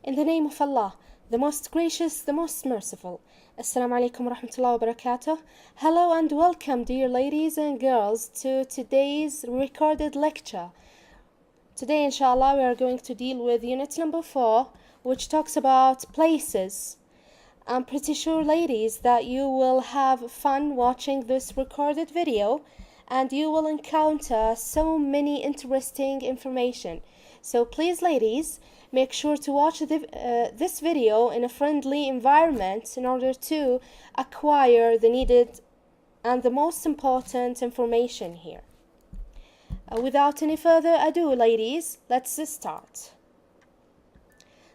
In the name of Allah, the most gracious, the most merciful. Assalamu alaikum wa rahmatullahi wa barakatuh. Hello and welcome, dear ladies and girls, to today's recorded lecture. Today, inshallah, we are going to deal with unit number 4, which talks about places. I'm pretty sure, ladies, that you will have fun watching this recorded video and you will encounter so many interesting information. So please, ladies, make sure to watch this video in a friendly environment in order to acquire the needed and the most important information here. Without any further ado, ladies, let's start.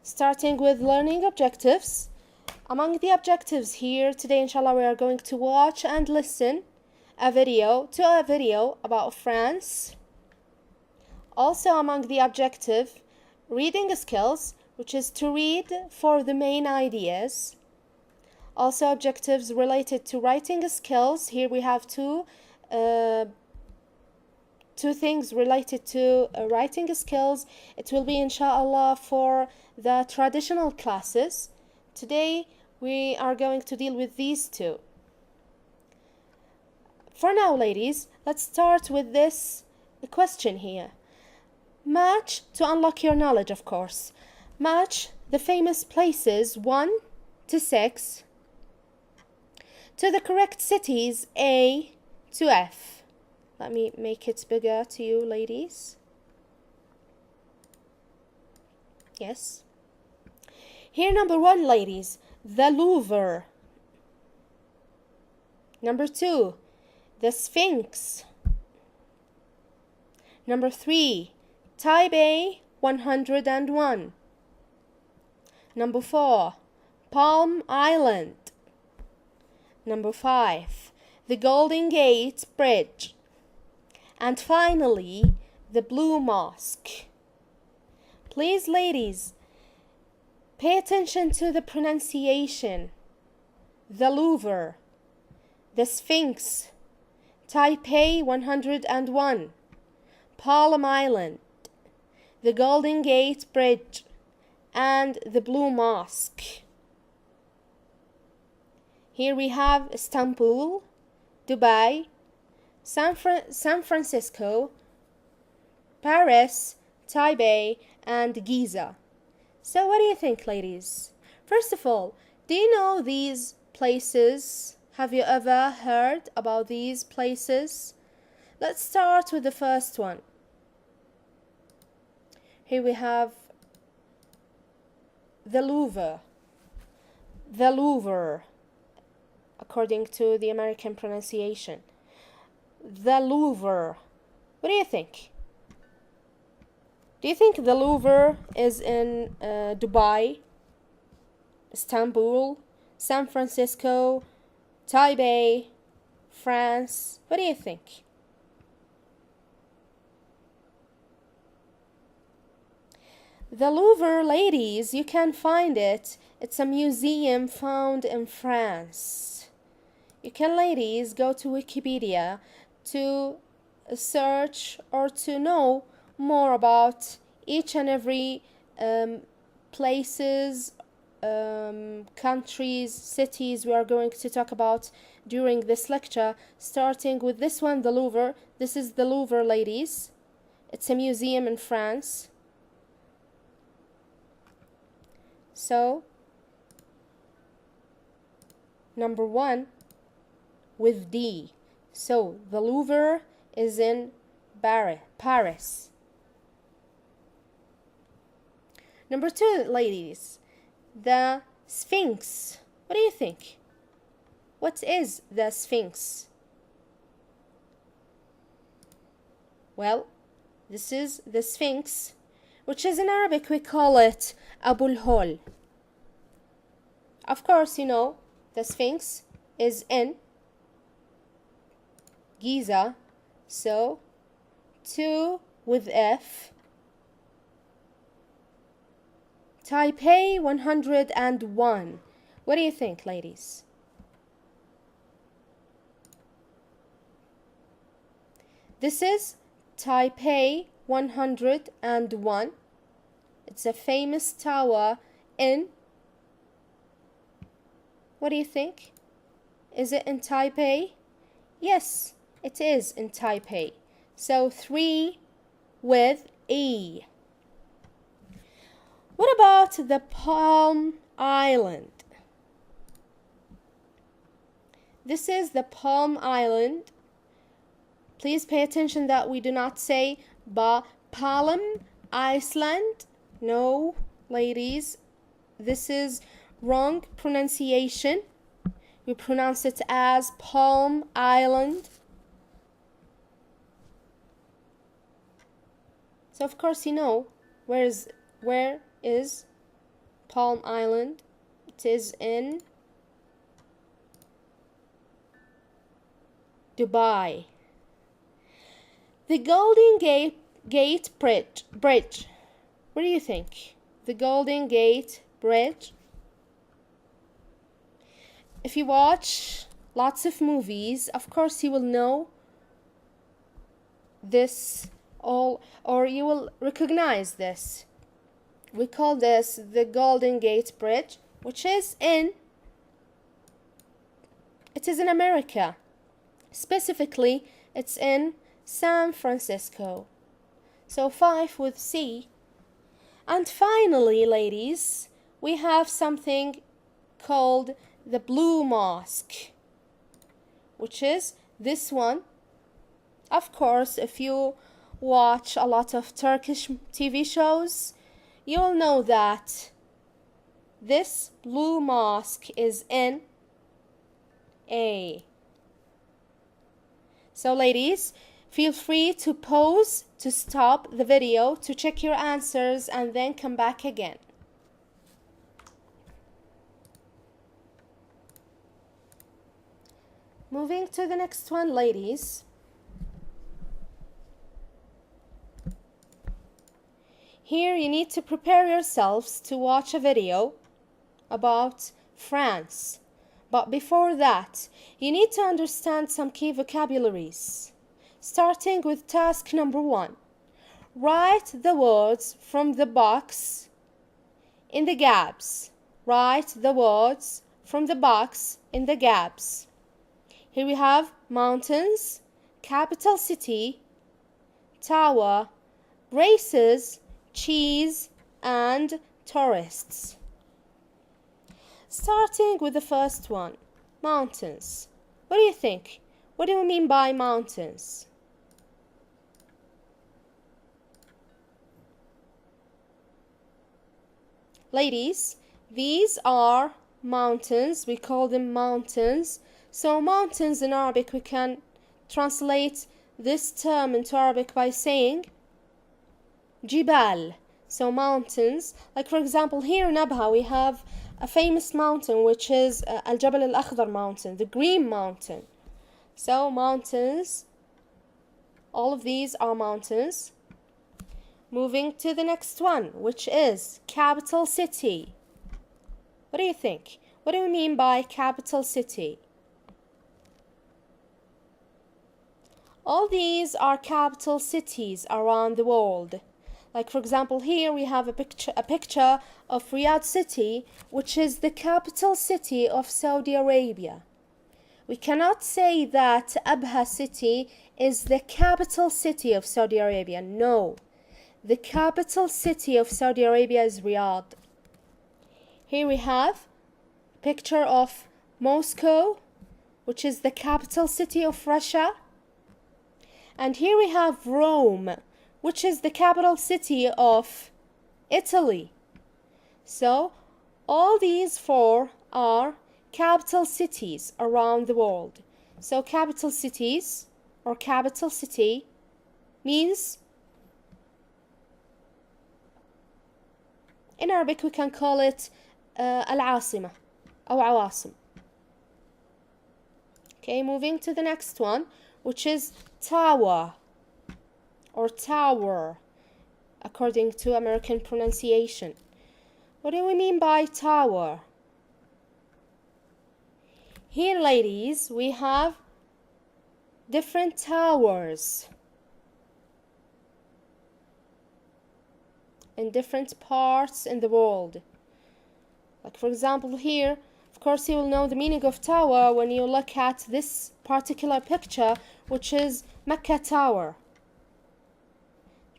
Starting with learning objectives. Among the objectives here today, inshallah, we are going to watch and listen a video about France. Also among the objective, reading skills, which is to read for the main ideas. Also objectives related to writing skills. Here we have two things related to writing skills. It will be inshallah for the traditional classes. Today we are going to deal with these two. For now, ladies, let's start with this question here. Match, to unlock your knowledge, of course. Match the famous places 1 to 6 to the correct cities A to F. Let me make it bigger to you, ladies. Yes. Here, number 1, ladies, the Louvre. Number 2, the Sphinx. Number 3, Taipei 101. Number 4, Palm Island. Number 5, the Golden Gate Bridge. And finally, the Blue Mosque. Please, ladies, pay attention to the pronunciation. The Louvre, the Sphinx, Taipei 101, Palm Island, the Golden Gate Bridge, and the Blue Mosque. Here we have Istanbul, Dubai, San Francisco, Paris, Taipei, and Giza. So what do you think, ladies? First of all, do you know these places? Have you ever heard about these places? Let's start with the first one. Here we have the Louvre. The Louvre, according to the American pronunciation. The Louvre. What do you think? Do you think the Louvre is in Dubai, Istanbul, San Francisco, Taipei, France? What do you think? The Louvre, ladies, you can find it. It's a museum found in France. You can, ladies, go to Wikipedia to search or to know more about each and every places, countries, cities we are going to talk about during this lecture, starting with this one, the Louvre. This is the Louvre, ladies. It's a museum in France. So, number 1 with D. So, the Louvre is in Paris. Number 2, ladies, the Sphinx. What do you think? What is the Sphinx? Well, this is the Sphinx, which is in Arabic we call it Abul Hol. Of course, you know, the Sphinx is in Giza, so 2 with F. Taipei 101. What do you think, ladies? This is Taipei 101. It's a famous tower in, what do you think? Is it in Taipei? Yes, it is in Taipei. So 3 with E. What about the Palm Island? This is the Palm Island. Please pay attention that we do not say Palm Iceland. No, ladies, this is wrong pronunciation. We pronounce it as Palm Island. So of course you know where is Palm Island. It is in Dubai. The Golden Gate Bridge. What do you think? The Golden Gate Bridge. If you watch lots of movies, of course you will know this all, or you will recognize this. We call this the Golden Gate Bridge, which is in America. Specifically, it's in San Francisco. So 5 with C. And finally, ladies, we have something called the Blue Mosque, which is this one. Of course, if you watch a lot of Turkish TV shows, you'll know that this Blue Mosque is in A. So ladies, feel free to pause, to stop the video, to check your answers, and then come back again. Moving to the next one, ladies. Here you need to prepare yourselves to watch a video about France. But before that, you need to understand some key vocabularies. Starting with task number 1. Write the words from the box in the gaps. Write the words from the box in the gaps. Here we have mountains, capital city, tower, races, cheese, and tourists. Starting with the first one, mountains. What do you think? What do we mean by mountains? Ladies, these are mountains. We call them mountains. So mountains in Arabic, we can translate this term into Arabic by saying Jibal. So mountains, like for example here in Abha we have a famous mountain which is Al-Jabal Al-Akhdar mountain, the green mountain. So mountains, all of these are mountains. Moving to the next one, which is capital city. What do you think? What do we mean by capital city? All these are capital cities around the world. Like for example, here we have a picture of Riyadh city, which is the capital city of Saudi Arabia. We cannot say that Abha city is the capital city of Saudi Arabia. No, the capital city of Saudi Arabia is Riyadh. Here we have a picture of Moscow, which is the capital city of Russia. And here we have Rome, which is the capital city of Italy. So all these 4 are capital cities around the world. So capital cities or capital city means, in Arabic we can call it Al-Asima or Awasim. Okay, moving to the next one, which is tower or tower, according to American pronunciation. What do we mean by tower? Here, ladies, we have different towers in different parts in the world. Like for example here, of course you will know the meaning of tower when you look at this particular picture, which is Mecca Tower.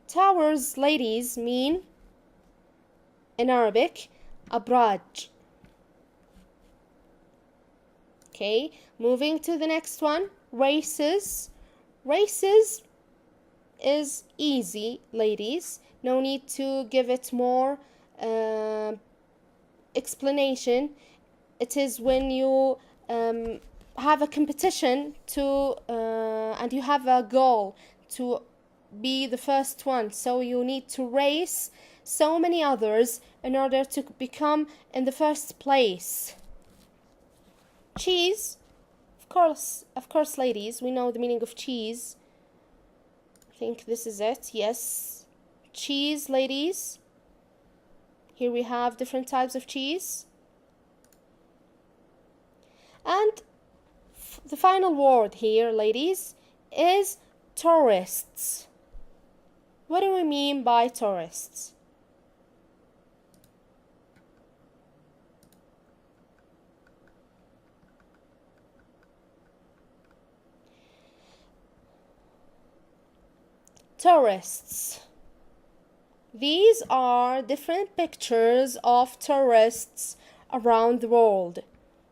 Towers, ladies, mean in Arabic abraj. Okay, moving to the next one, races. Races is easy, ladies. No need to give it more explanation. It is when you have a competition and you have a goal to be the first one, so you need to race so many others in order to become in the first place. Cheese, of course, ladies, we know the meaning of cheese. I think this is it. Yes, cheese, ladies. Here we have different types of cheese. And the final word here, ladies, is tourists. What do we mean by tourists? Tourists. These are different pictures of tourists around the world.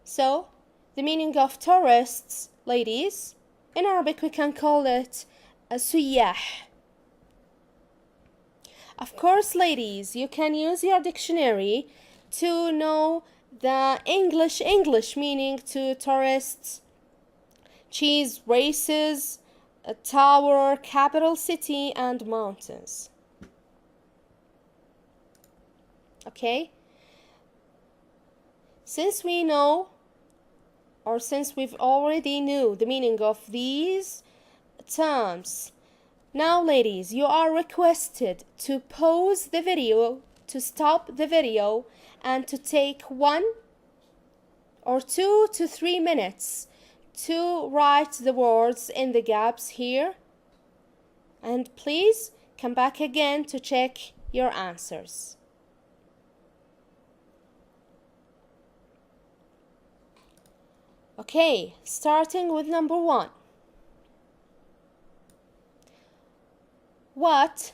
So, the meaning of tourists, ladies, in Arabic we can call it سياح. Of course, ladies, you can use your dictionary to know the English meaning to tourists. Cheese, races, a tower, capital city, and mountains. Okay? Since we know, or since we've already knew the meaning of these terms, now, ladies, you are requested to pause the video, to stop the video, and to take 1 or 2 to 3 minutes to write the words in the gaps here. And please come back again to check your answers. Okay, starting with number 1. What?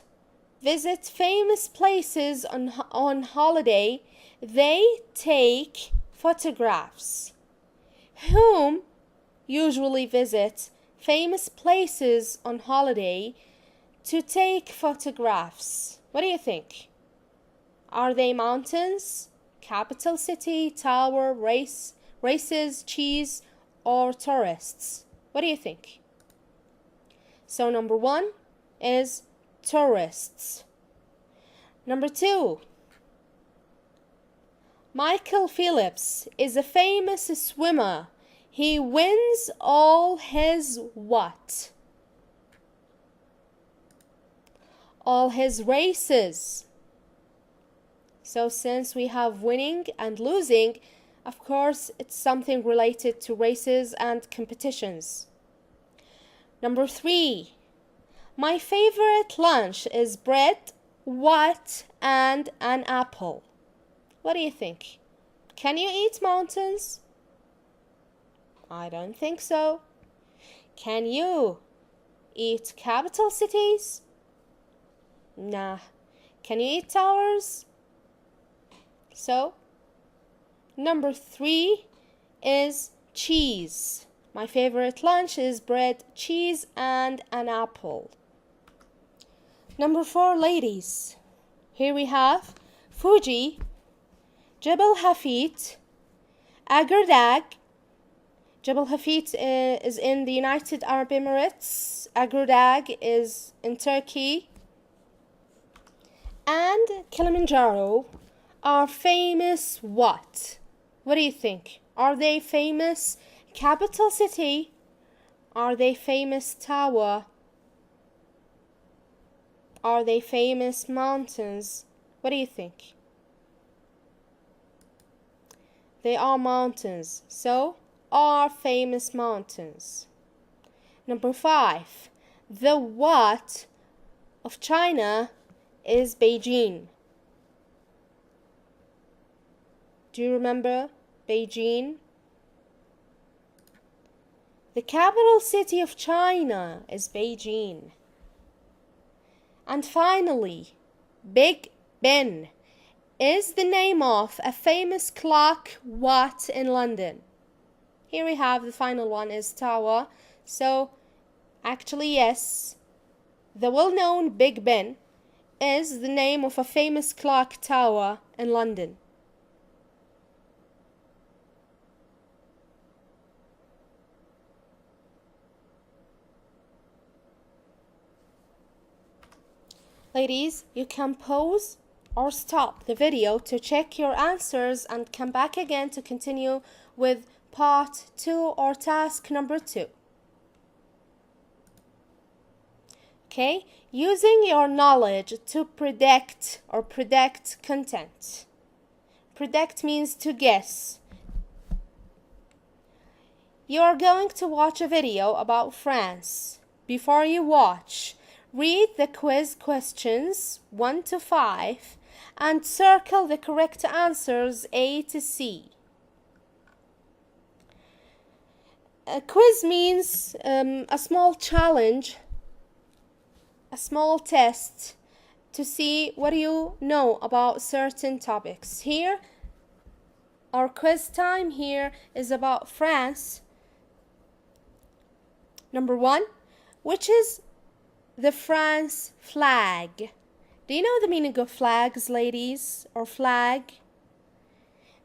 Visit famous places on holiday. They take photographs. Whom usually visit famous places on holiday to take photographs? What do you think? Are they mountains, capital city, tower, races, cheese, or tourists? What do you think? So number 1 is tourists. Number 2, Michael Phelps is a famous swimmer. He wins all his what? All his races. So since we have winning and losing, of course it's something related to races and competitions. Number 3, my favorite lunch is bread, what, and an apple. What do you think? Can you eat mountains? I don't think so. Can you eat capital cities? Nah. Can you eat towers? So, number 3 is cheese. My favorite lunch is bread, cheese, and an apple. Number 4, ladies. Here we have Fuji, Jebel Hafit, Agordag. Jebel Hafit is in the United Arab Emirates. Agordag is in Turkey. And Kilimanjaro are famous what? What do you think? Are they famous capital city? Are they famous tower? Are they famous mountains? What do you think? They are mountains. So, are famous mountains. Number 5. The what of China is Beijing. Do you remember Beijing? The capital city of China is Beijing. And finally, Big Ben is the name of a famous clock what in London? Here we have the final one is Tower. So actually yes, the well-known Big Ben is the name of a famous clock tower in London. Ladies, you can pause or stop the video to check your answers and come back again to continue with part 2 or task number 2. Okay, using your knowledge to predict content. Predict means to guess. You are going to watch a video about France. Before you watch, read the quiz questions 1 to 5 and circle the correct answers A to C. A quiz means a small challenge, a small test to see what you know about certain topics. Here, our quiz time here is about France. Number 1, which is the France flag? Do you know the meaning of flags, ladies, or flag?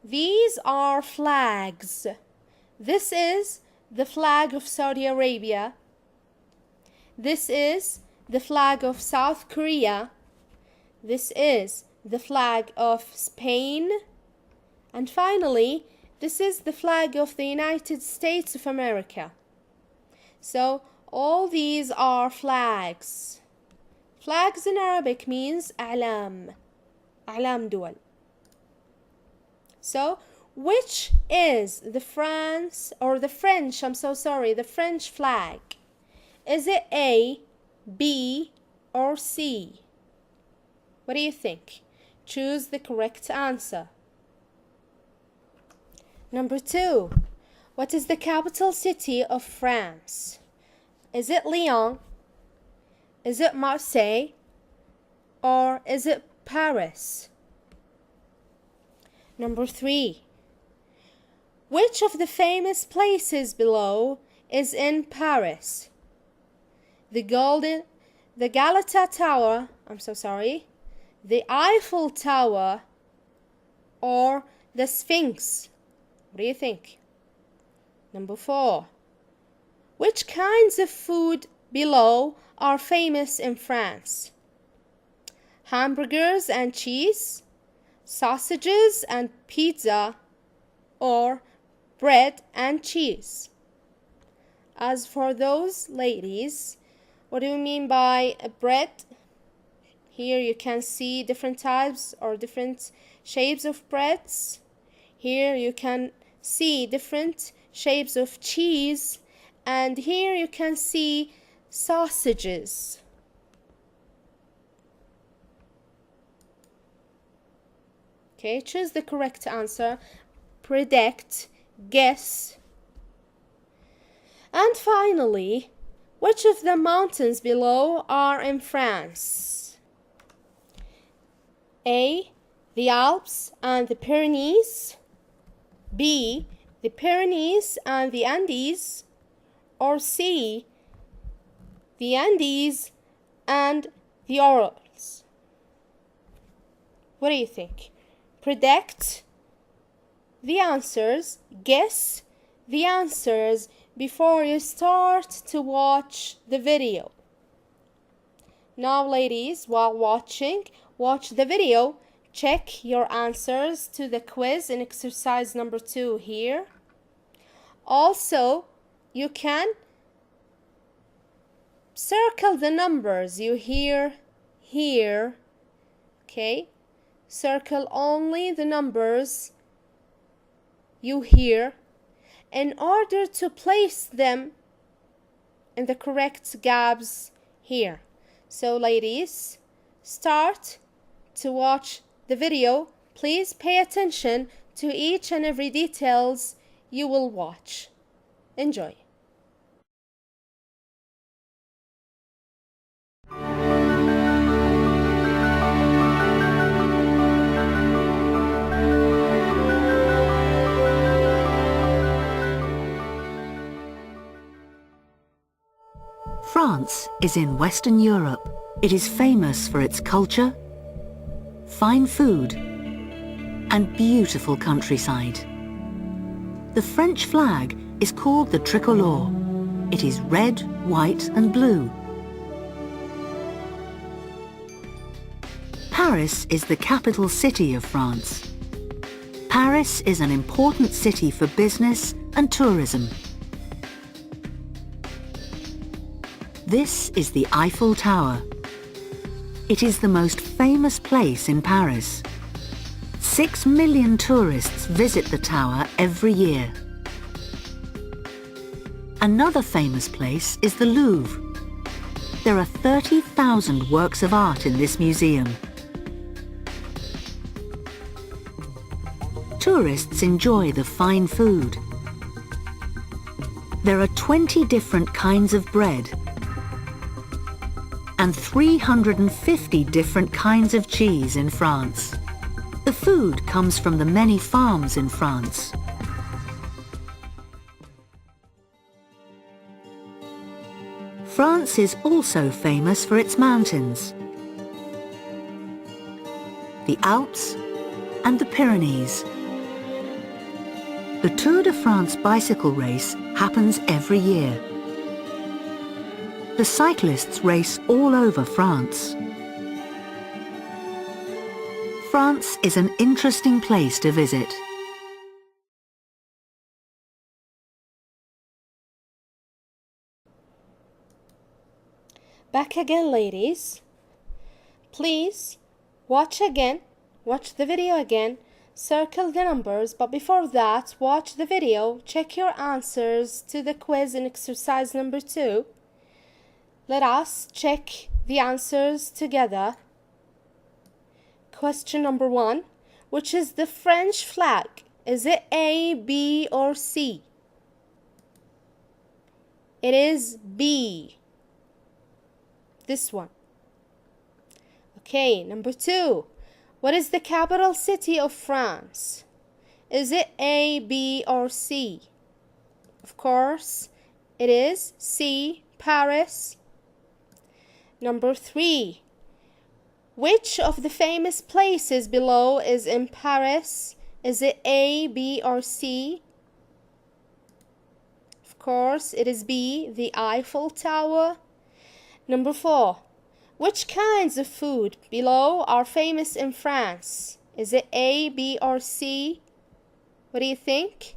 These are flags. This is the flag of Saudi Arabia. This is the flag of South Korea. This is the flag of Spain. And finally, this is the flag of the United States of America. So, all these are flags. Flags in Arabic means أعلام. أعلام دول. So, which is the French flag? Is it A, B, or C? What do you think? Choose the correct answer. Number 2. What is the capital city of France? Is it Lyon? Is it Marseille? Or is it Paris? Number 3. Which of the famous places below is in Paris? The Galata Tower, the Eiffel Tower, or the Sphinx? What do you think? Number 4. Which kinds of food below are famous in France? Hamburgers and cheese, sausages and pizza, or bread and cheese? As for those ladies, what do you mean by bread? Here you can see different types or different shapes of breads. Here you can see different shapes of cheese, and here you can see sausages. Okay, choose the correct answer. Predict, guess. And finally, which of the mountains below are in France? A, the Alps and the Pyrenees. B, the Pyrenees and the Andes. Or C, the Andes and the Urals. What do you think? Predict the answers, guess the answers before you start to watch the video. Now, ladies, while watch the video, check your answers to the quiz in exercise number 2 here. Also, you can circle the numbers you hear here. Okay? Circle only the numbers you hear in order to place them in the correct gaps here. So, ladies, start to watch the video. Please pay attention to each and every details you will watch. Enjoy. France is in Western Europe. It is famous for its culture, fine food, and beautiful countryside. The French flag is called the tricolore. It is red, white, and blue. Paris is the capital city of France. Paris is an important city for business and tourism. This is the Eiffel Tower. It is the most famous place in Paris. 6 million tourists visit the tower every year. Another famous place is the Louvre. There are 30,000 works of art in this museum. Tourists enjoy the fine food. There are 20 different kinds of bread and 350 different kinds of cheese in France. The food comes from the many farms in France. France is also famous for its mountains, the Alps and the Pyrenees. The Tour de France bicycle race happens every year. The cyclists race all over France. France is an interesting place to visit. Back again, ladies. Please watch again, watch the video again, circle the numbers, but before that, watch the video, check your answers to the quiz in exercise number 2. Let us check the answers together. Question number 1. Which is the French flag? Is it A, B, or C? It is B. This one. Okay, number 2. What is the capital city of France? Is it A, B, or C? Of course, it is C, Paris. Number 3. Which of the famous places below is in Paris? Is it A, B, or C? Of course, it is B, the Eiffel Tower. Number 4. Which kinds of food below are famous in France? Is it A, B, or C? What do you think?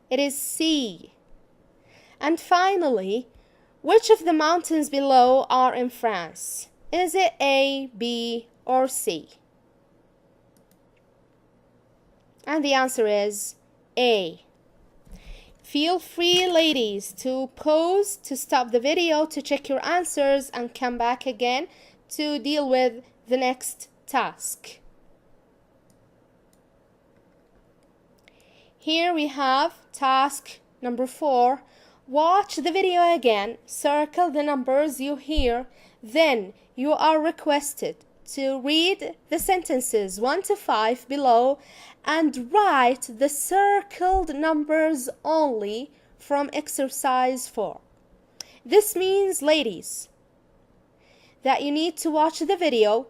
It is C. And finally, which of the mountains below are in France? Is it A, B, or C? And the answer is A. Feel free, ladies, to pause, to stop the video, to check your answers and come back again to deal with the next task. Here we have task number 4. Watch the video again, circle the numbers you hear, then you are requested to read the sentences 1 to 5 below and write the circled numbers only from exercise 4. This means, ladies, that you need to watch the video,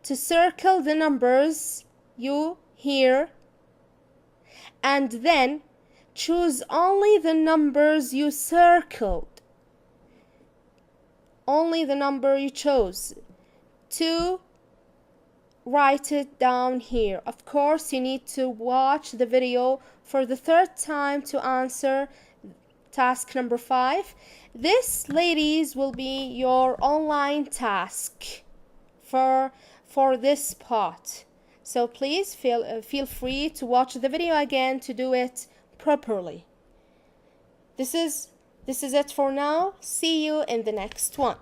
to circle the numbers you hear, and then choose only the numbers you circled, only the number you chose, to write it down here. Of course, you need to watch the video for the 3rd time to answer task number 5. This, ladies, will be your online task for this part. So please feel free to watch the video again to do it properly. This is it for now. See you in the next one.